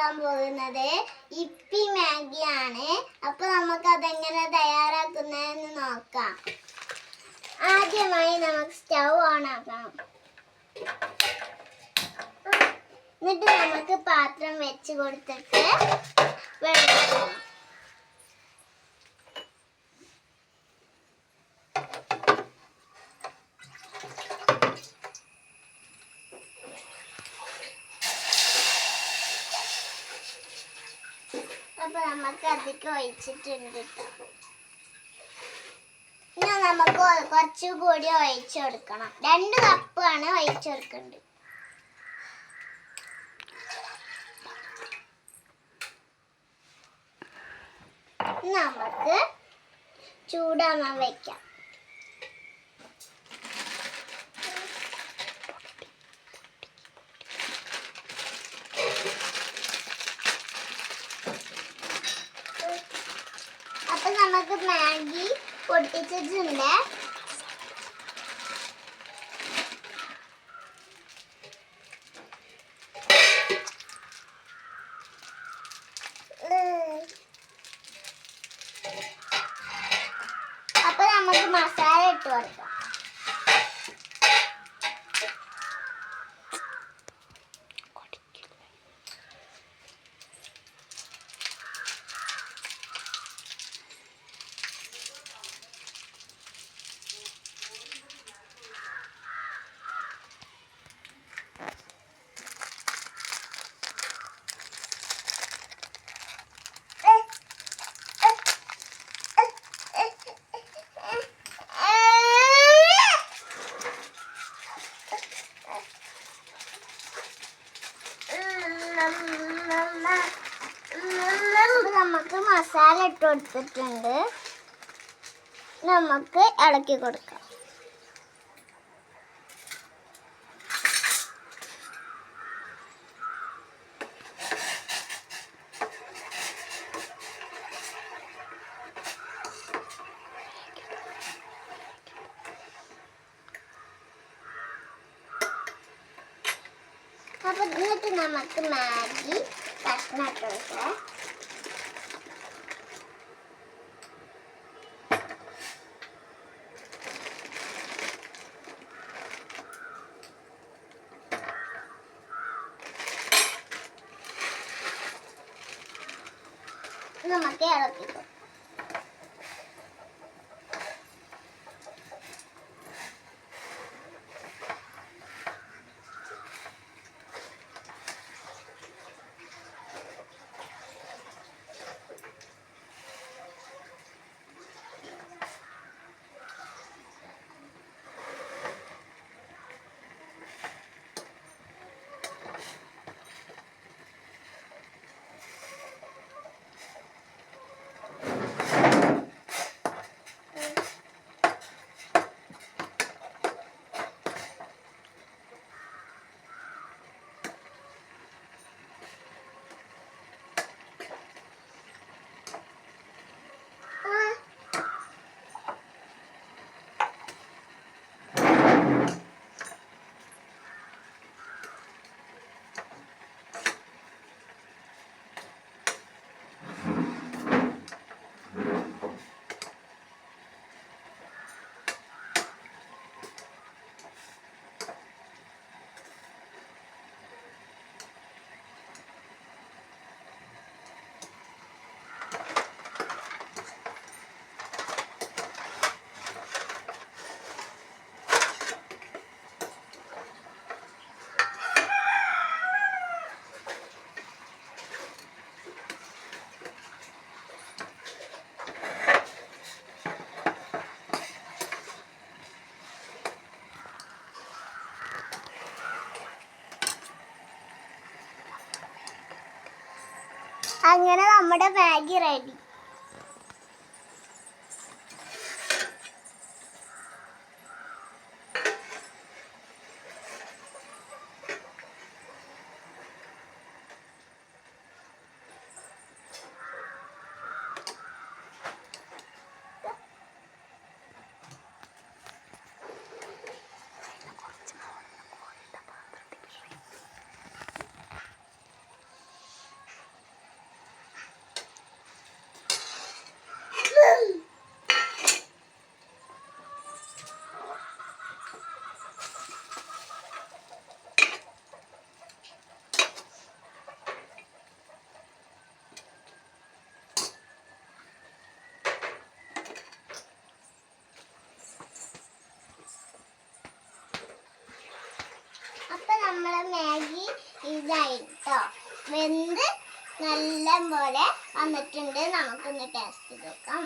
ഉണ്ടാക്കാൻ പോകുന്നത് ഇപ്പി മാഗിയാണ്. അപ്പൊ നമുക്ക് അതെങ്ങനെ തയ്യാറാക്കുന്നതെന്ന് നോക്കാം. ആദ്യമായി നമുക്ക് സ്റ്റൗ ഓൺ ആക്കണം. എന്നിട്ട് നമുക്ക് പാത്രം വെച്ച് കൊടുത്തിട്ട് വെള്ളം അപ്പൊ നമുക്ക് അതിലേക്ക് ഒഴിച്ചിട്ടുണ്ട്. ഇനി നമുക്ക് കുറച്ചുകൂടി ഒഴിച്ചു കൊടുക്കണം. 2 കപ്പാണ് ഒഴിച്ചു കൊടുക്കേണ്ടത്. നമുക്ക് ചൂടാവാൻ വെക്കാം. അപ്പൊ നമുക്ക് മാഗി പൊട്ടിച്ചിട്ടുണ്ട്. അപ്പൊ നമുക്ക് മസാല ഇട്ട് കൊടുക്കാം. നമുക്ക് മസാല ഇട്ട് കൊടുത്തിട്ടുണ്ട്. നമുക്ക് ഇളക്കി കൊടുക്കാം. അപ്പൊ എന്നിട്ട് നമുക്ക് മാഗി കഷ്ണമിട്ട് കൊടുക്കാം. നമുക്ക് ഇളക്കി കൊടുക്കാം. അങ്ങനെ നമ്മുടെ മാഗി റെഡി. ഇതായിട്ടോ വെന്ത് നല്ല പോലെ വന്നിട്ടുണ്ട്. നമുക്കൊന്ന് ടേസ്റ്റ് ചെയ്ത് നോക്കാം.